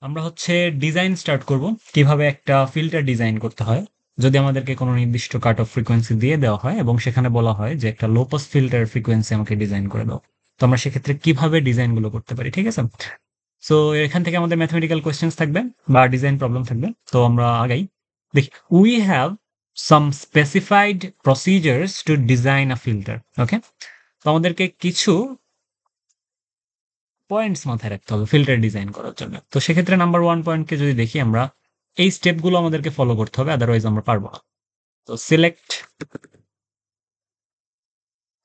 আমরা হচ্ছে design start করব কিভাবে একটা ফিল্টার ডিজাইন করতে হয় যদি আমাদেরকে কোনো নির্দিষ্ট কাট অফ ফ্রিকোয়েন্সি দিয়ে দেওয়া হয় এবং সেখানে বলা হয় যে একটা লো পাস ফিল্টার ফ্রিকোয়েন্সি আমাকে ডিজাইন করে দাও। তো আমরা সেক্ষেত্রে কিভাবে ডিজাইনগুলো করতে পারি, ঠিক আছে? সো এখান থেকে আমাদের ম্যাথমেটিক্যাল কোয়েশ্চেন্স থাকবে বা ডিজাইন প্রবলেম থাকবে। তো আমরা আগাই, দেখি। We have some specified procedures to design a filter. Okay, তো আমাদেরকে কিছু পয়েন্টস মাথায় রাখতে হবে ফিল্টার ডিজাইন করার জন্য। তো সেক্ষেত্রে নাম্বার 1 পয়েন্টকে যদি দেখি আমরা, এই স্টেপগুলো আমাদেরকে ফলো করতে হবে, আদারওয়াইজ আমরা পারবো না। তো সিলেক্ট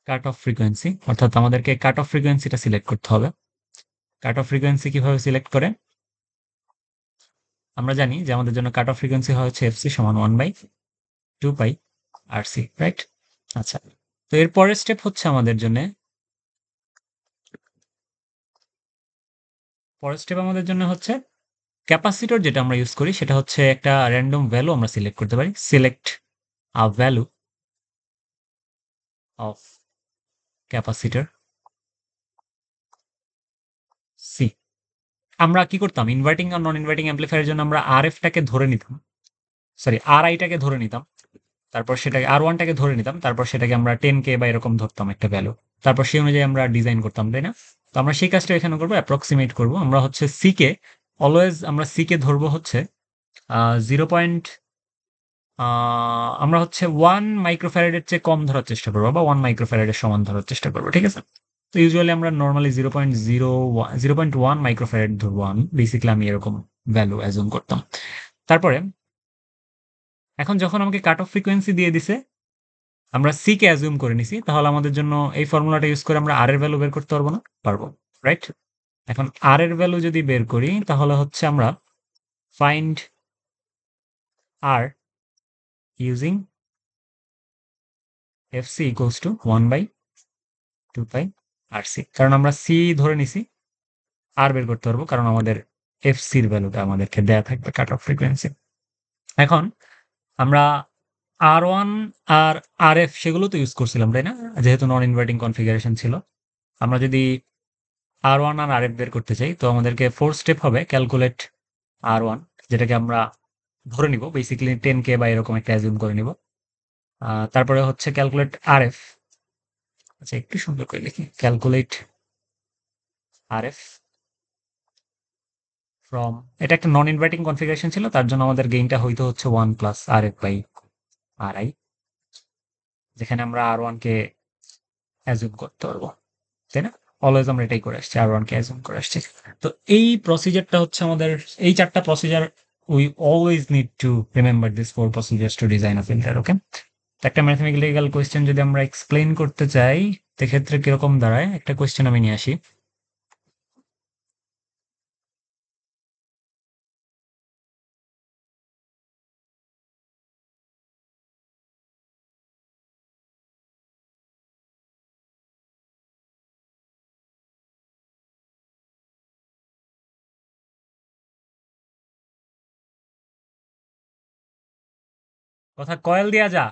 কাট অফ ফ্রিকোয়েন্সি, অর্থাৎ আমাদেরকে কাট অফ ফ্রিকোয়েন্সিটা সিলেক্ট করতে হবে। কাট অফ ফ্রিকোয়েন্সি কিভাবে সিলেক্ট করে? আমরা জানি যে আমাদের জন্য কাট অফ ফ্রিকোয়েন্সি হয় হচ্ছে এফসি সমান 1/2 পাই আরসি, রাইট? আচ্ছা, তো এর পরের স্টেপ হচ্ছে আমাদের জন্য, পরের স্টেপ আমাদের জন্য হচ্ছে ক্যাপাসিটর যেটা আমরা ইউজ করি সেটা হচ্ছে একটা র্যান্ডম ভ্যালু আমরা সিলেক্ট করতে পারি। Select a value of capacitor C. আমরা কি করতাম, ইনভার্টিং আর নন ইনভার্টিং অ্যাম্প্লিফায়ারের জন্য আমরা আরএফটাকে ধরে নিতাম, সরি আর আইটাকে ধরে নিতাম, তারপর সেটাকে আর ওয়ানটাকে ধরে নিতাম, তারপর সেটাকে আমরা 10K বা এরকম ধরতাম একটা ভ্যালু, তারপর সেই অনুযায়ী আমরা ডিজাইন করতাম, তাই না? তো আমরা সেই কাজটা এখানে করবো, অ্যাপ্রক্সিমেট করবো। আমরা হচ্ছে সি কে অলওয়েজ আমরা সি কে ধরবো হচ্ছে 0. আমরা হচ্ছে 1 মাইক্রোফ্যারাডের চেয়ে কম ধরার চেষ্টা করবো বা 1 মাইক্রোফ্যারাডের সমান ধরার চেষ্টা করবো, ঠিক আছে? তো ইউজুয়ালি আমরা নর্মালি 0.1 ধরবো। আমি বেসিক্যালি আমি এরকম ভ্যালু অ্যাজুম করতাম। তারপরে এখন যখন আমাকে কাট অফ ফ্রিকোয়েন্সি দিয়ে দিছে, আমরা সি কে অ্যাজুম করে নিছি, তাহলে আমাদের জন্য এই ফর্মুলাটা ইউজ করে আমরা আর এর ভ্যালু বের করতে পারবো না? পারবো, রাইট? এখন আর এর ভ্যালু যদি বের করি তাহলে হচ্ছে আমরা find are using FC equals to 1/2 pi RC, কারণ আমরা সি ধরে নিছি, আর বের করতে পারবো কারণ আমাদের এফসির ভ্যালুটা আমাদেরকে দেয়া থাকবে কাট অফ ফ্রিকোয়েন্সি। এখন আমরা আর ওয়ান আর আর এফ সেগুলো তো ইউজ করছিলাম, তাই না? যেহেতু নন ইনভার্টিং কনফিগারেশন ছিল, আমরা যদি আর ওয়ান আর আর এফ বের করতে চাই তো আমাদেরকে 4 স্টেপ হবে ক্যালকুলেট আর ওয়ান, যেটাকে আমরা ধরে নিব বেসিক্যালি 10K বা এরকম একটা অ্যাজিউম করে নিব। তারপরে হচ্ছে ক্যালকুলেট আর এফ। আচ্ছা, একটু সুন্দর করে লিখি, ক্যালকুলেট আর এফ ফ্রম, এটা একটা নন ইনভার্টিং কনফিগারেশন ছিল, তার জন্য আমাদের গেইনটা হইতে হচ্ছে 1 plus R F by R I, যেখানে আমরা আর ওয়ান কে অ্যাজুম করতে পারবো, তাই না? অলওয়েজ আমরা এটাই করে আসছি, আর ওয়ান কে অ্যাজুম করে আসছি। তো এই প্রসিজারটা হচ্ছে আমাদের, এই 4টা procedure, we always need to remember this 4 procedures to design a filter. Okay, একটা ম্যাথমেটিক্যাল কোয়েশ্চেন যদি আমরা এক্সপ্লেইন করতে চাই সেক্ষেত্রে কিরকম দাঁড়ায়, একটা কোয়েশ্চেন আমি নিয়ে আসি। কথা কয়েল দিয়া যা।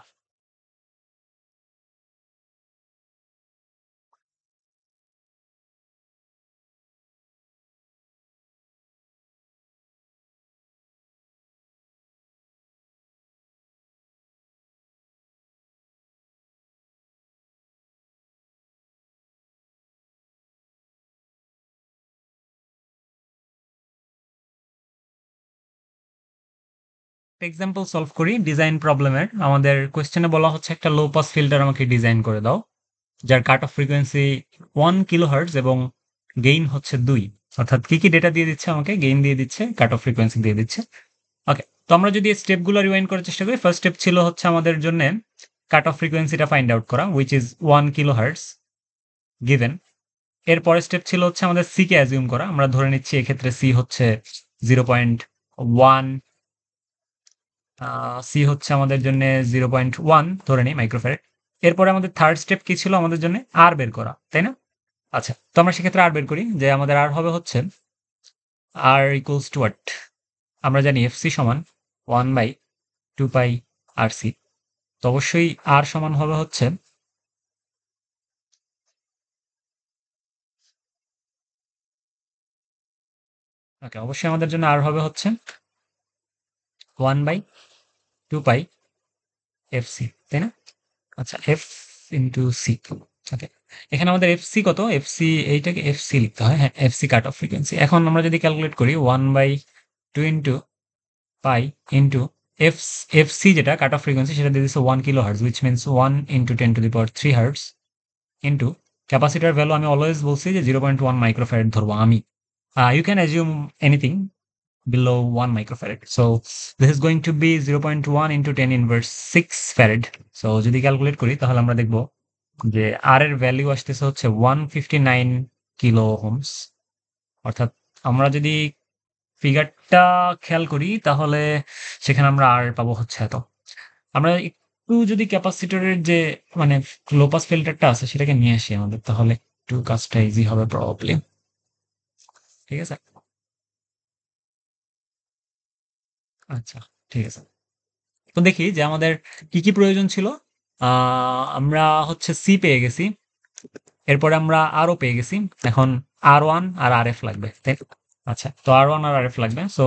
এক্সাম্পল সলভ করি ডিজাইন প্রবলেমের। আমাদের কোয়েশ্চেনে বলা হচ্ছে একটা লো পাস ফিল্টার আমাকে ডিজাইন করে দাও, যার কাট অফ ফ্রিকোয়েন্সি 1 কিলোহার্টজ এবং গেইন হচ্ছে 2। অর্থাৎ কি কি ডেটা দিয়ে দিচ্ছে আমাকে? গেইন দিয়ে দিচ্ছে, কাট অফ ফ্রিকোয়েন্সি দিয়ে দিচ্ছে। ওকে, তো আমরা যদি স্টেপগুলো রিওয়াইন্ড করার চেষ্টা করি, ফার্স্ট স্টেপ ছিল হচ্ছে আমাদের জন্য কাট অফ ফ্রিকোয়েন্সিটা ফাইন্ড আউট করা, উইচ ইজ 1 কিলোহার্টজ গিভেন। এর পরের স্টেপ ছিল হচ্ছে আমাদের সি কে অ্যাজিউম করা, আমরা ধরে নিচ্ছি এক্ষেত্রে সি হচ্ছে 0.1, সি হচ্ছে আমাদের জন্য 0.1 ধরে নিই মাইক্রোফ্যারাড। এরপরে আমাদের থার্ড স্টেপ কি ছিল? আমাদের জন্য আর বের করা, তাই না? আচ্ছা, তো আমরা সেক্ষেত্রে আর বের করি, যে আমাদের আর হবে হচ্ছে আর ইকুয়ালস টু হোয়াট? আমরা জানি এফসি সমান 1/2 পাই আর সি। তো অবশ্যই আর সমান হবে হচ্ছে ওকে, অবশ্যই আমাদের জন্য আর হবে হচ্ছে 1/2 পাই এফসি, তাই না? আচ্ছা, এফ ইন্টু সি। ওকে, এখানে আমাদের এফসি কত? এফসি, এইটাকে এফসি লিখতে হয়। হ্যাঁ, এফসি কাট অফ ফ্রিকোয়েন্সি। এখন আমরা যদি ক্যালকুলেট করি 1/2 into pi into F FC, যেটা কাট অফ ফ্রিকোয়েন্সি, সেটা দিয়ে দিচ্ছে 1 kilo hertz, which means 1 × 10⁻³ hertz into capacitor value আমি অলওয়েজ বলছি যে 0.1 মাইক্রোফ্যারাড ধরবো আমি। You can assume anything below 1 microfarad. So this is going to be 0.1 into 10⁻6 farad. So যদি ক্যালকুলেট করি তাহলে আমরা দেখব যে আর এর ভ্যালু আসতেছে হচ্ছে 159 কিলো ওহমস। অর্থাৎ আমরা যদি ফিগারটা খেয়াল করি তাহলে সেখানে আমরা আর পাবো হচ্ছে এত। আমরা একটু যদি ক্যাপাসিটরের যে মানে লো পাস ফিল্টারটা আছে সেটাকে নিয়ে আসি আমাদের, তাহলে একটু কাজটা ইজি হবে প্রবাবলি। ঠিক আছে, আচ্ছা, ঠিক আছে। তো দেখি যে আমাদের কি কি প্রয়োজন ছিল। আমরা হচ্ছে সি পেয়ে গেছি, এরপরে আমরা আরও পেয়ে গেছি। এখন R1 আর RF লাগবে, তাই না? আচ্ছা, তো R1 আর RF লাগবে। সো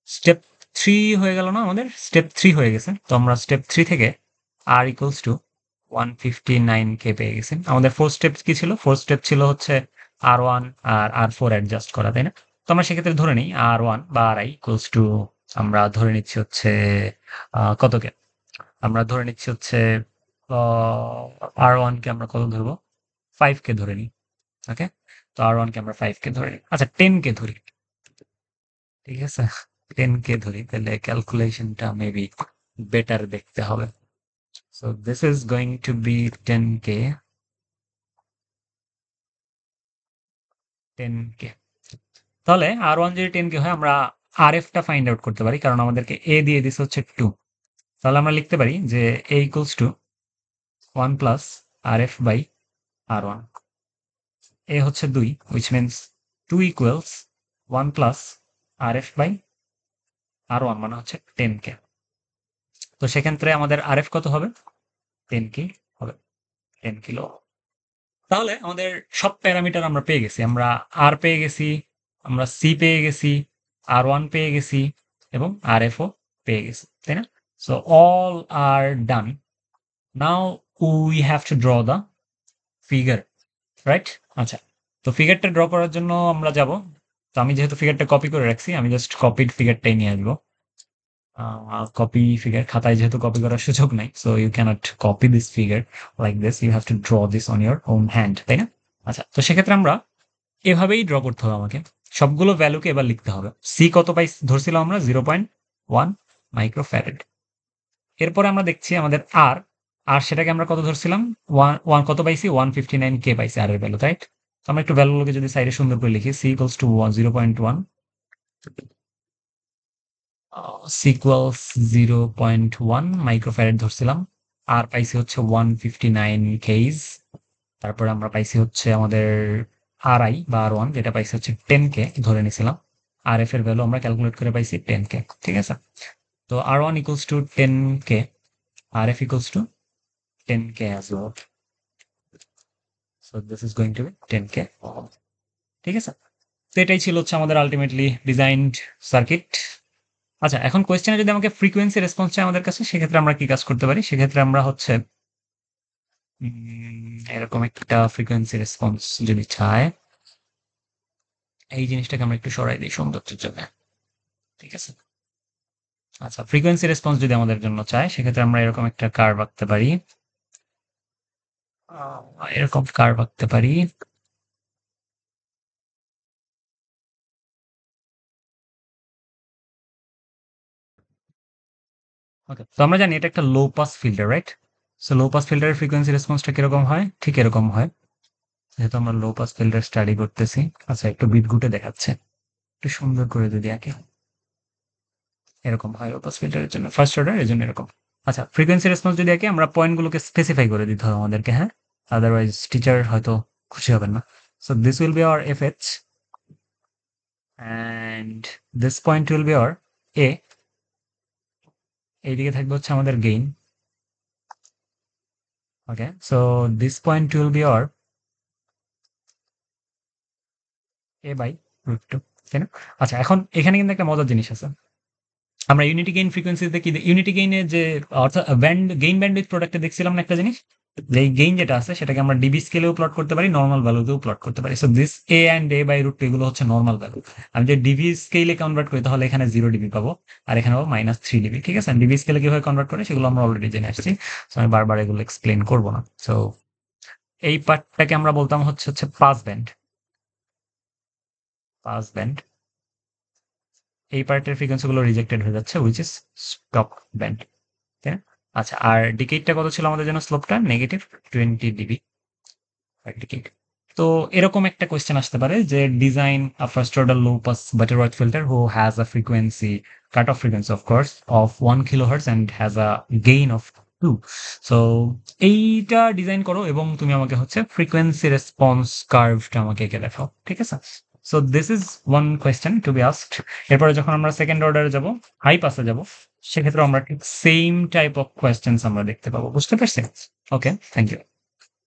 স্টেপ 3 হয়ে গেল না? আমাদের স্টেপ 3 হয়ে গেছে। তো আমরা স্টেপ 3 থেকে R ইকুয়ালস টু 159K পেয়ে গেছি। আমাদের ফোর্থ স্টেপ কি ছিল? ফোর্থ স্টেপ ছিল হচ্ছে R1 আর R4 অ্যাডজাস্ট করা, তাই না? তো আমরা সেক্ষেত্রে ধরে নিই R1 বা RI ইকুয়ালস টু, আমরা ধরে নিচ্ছি হচ্ছে কতকে? আমরা ধরে নিচ্ছি হচ্ছে R1 কে আমরা কত ধরবো? 5K ধরে নিই। ওকে, তো R1 কে আমরা 5K ধরে নিই। আচ্ছা, 10K ধরি, ঠিক আছে? 10K ধরি, তাহলে ক্যালকুলেশনটা মেবি বেটার দেখতে হবে। So this is going to be 10K। 10K, তাহলে R1 যদি 10K হয়, আমরা RF টা ফাইন্ড আউট করতে পারি, কারণ আমাদেরকে A দিয়ে দিছে হচ্ছে 2। তাহলে আমরা লিখতে পারি যে A equals to 1 plus RF by R1। A হচ্ছে 2, which means 2 equals 1 plus RF by R1, মানে হচ্ছে 10K। তো সেক্ষেত্রে আমাদের RF কত হবে? 10K হবে, 10 কিলো। তাহলে আমাদের সব প্যারামিটার আমরা পেয়ে গেছি। আমরা R পেয়ে গেছি, আমরা C পেয়ে গেছি, R1 পেয়ে গেছি এবং RF ও পেয়ে গেছি, তাই না? So all are done. Now we have to draw the figure, right? আচ্ছা, তো ফিগারটা ড্র করার জন্য আমরা যাব। তো আমি যেহেতু ফিগারটা কপি করে রাখছি, আমি জাস্ট কপিড ফিগারটাই নিয়ে আসবো। কপি ফিগার খাতায় যেহেতু কপি করার সুযোগ নাই, so you cannot copy this figure like this, you have to draw this on your own hand, তাই না? আচ্ছা, তো সেক্ষেত্রে আমরা এভাবেই ড্র করতে হবে আমাকে। সবগুলো ভ্যালুকে এবার লিখতে হবে। সি কত পাই ধরছিলাম আমরা? 0.1 মাইক্রোফ্যারাড। এরপরে আমরা দেখছি আমাদের আর, আর সেটাকে আমরা কত ধরছিলাম? ওয়ান কত পাইছি? 159K পাইছি আর এর ভ্যালু, রাইট? তো আমরা একটু ভ্যালুগুলোকে যদি সাইডে সুন্দর করে লিখি, সি ইকুয়ালস টু 0.1, সিকুয়ালস 0.1 মাইক্রোফ্যারাড ধরছিলাম। আর পাইছি হচ্ছে 159 কেজ। তারপরে আমরা পাইছি হচ্ছে আমাদের RI বা R1, যেটা পাইছি হচ্ছে 10K ধরে নিছিলাম। RF এর ভ্যালু আমরা ক্যালকুলেট করে পাইছি 10K, ঠিক আছে? তো R1 equals to 10K, RF equals to 10K as well. So this is going to be 10K, ঠিক আছে? তো এটাই ছিল হচ্ছে আমাদের আলটিমেটলি ডিজাইনড সার্কিট। আচ্ছা, এখন কোয়েশ্চেনে যদি আমাকে ফ্রিকোয়েন্সি রেসপন্স চাই আমাদের কাছে, সেক্ষেত্রে আমরা কি কাজ করতে পারি? সেক্ষেত্রে আমরা হচ্ছে এরকম একটা ফ্রিকোয়েন্সি রেসপন্স যদি চায়, এই জিনিসটাকে আমরা একটু সরাই দিই সৌন্দর্যের জন্য, ঠিক আছে? আচ্ছা, ফ্রিকোয়েন্সি রেসপন্স যদি আমাদের জন্য চায়, সেক্ষেত্রে আমরা এরকম একটা কার্ভ আঁকতে পারি। এরকম কার্ভ আঁকতে পারি। ওকে, তো আমরা জানি এটা একটা low pass filter, right? So low pass ফিল্টারের ফ্রিকোয়েন্সি রেসপন্সটা কিরকম হয়? ঠিক এরকম হয়, যেহেতু আমরা লো পাস ফিল্টার স্টাডি করতেছি। আচ্ছা, একটু বিটগুটে দেখাচ্ছে, একটু সুন্দর করে যদি আঁকে, এরকম হয় লো পাস ফিল্টারের জন্য, ফার্স্ট অর্ডার, এর জন্য এরকম। আচ্ছা, ফ্রিকোয়েন্সি রেসপন্স যদি আঁকে, আমরা পয়েন্টগুলোকে স্পেসিফাই করে দিতে হবে আমাদেরকে, হ্যাঁ? আদারওয়াইজ টিচার হয়তো খুশি হবেন না। So this will be our FH and this point will be our A। এইদিকে থাকবে হচ্ছে আমাদের gain. Okay, so this point will be our A by √2, তাই না? আচ্ছা, এখন এখানে কিন্তু একটা মজার জিনিস আছে। আমরা ইউনিটি গেইন ফ্রিকোয়েন্সিতে কি ইউনিটি গেইনের যে অর্থাৎ গেইন ব্যান্ডউইথ প্রোডাক্টে দেখছিলাম না একটা জিনিস? যে এই গেইন যেটা আছে সেটাকে আমরা ডিবি স্কেলেও প্লট করতে পারি, নরমাল ভ্যালুতেও প্লট করতে পারি। So this A and A by √2 এগুলো হচ্ছে নরমাল ভ্যালু। আমি যদি ডিবি স্কেলে কনভার্ট করি তাহলে এখানে 0 ডিবি পাবো, আর এখানে পাবো -3 ডিবি। ঠিক আছে? ডিবি স্কেলে কিভাবে কনভার্ট করে সেগুলো আমরা অলরেডি জেনে আসছি। সো আমি বারবার এগুলো এক্সপ্লেইন করব না। সো এই পার্টটাকে আমরা বলতাম হচ্ছে পাস ব্যান্ড। Pass band. এই পার্টের ফ্রিকোয়েন্সি গুলো রিজেক্টেড হয়ে যাচ্ছে, হুইচ ইজ স্টপ ব্যান্ড। তাই না? আচ্ছা, আর ডিকেটটা কত ছিল আমাদের জন্য? স্লোপটা -20 ডিবি ডিকেট। তো এরকম একটা কোয়েশ্চেন আসতে পারে যে design a first order low pass Butterworth filter who has a frequency, cut off frequency of course, of 1 kilohertz and has a gain of 2। So এইটা ডিজাইন করো এবং তুমি আমাকে হচ্ছে ফ্রিকোয়েন্সি রেসপন্স কার্ভটা আমাকে এঁকে দেখাও। ঠিক আছে? So this is one question to be asked. এরপরে যখন আমরা সেকেন্ড অর্ডারে যাব, হাই পাসে যাব, সেক্ষেত্রে আমরা ঠিক সেম টাইপ অফ কোয়েশ্চেন্স আমরা দেখতে পাবো। বুঝতে পারছি? ওকে, থ্যাংক ইউ।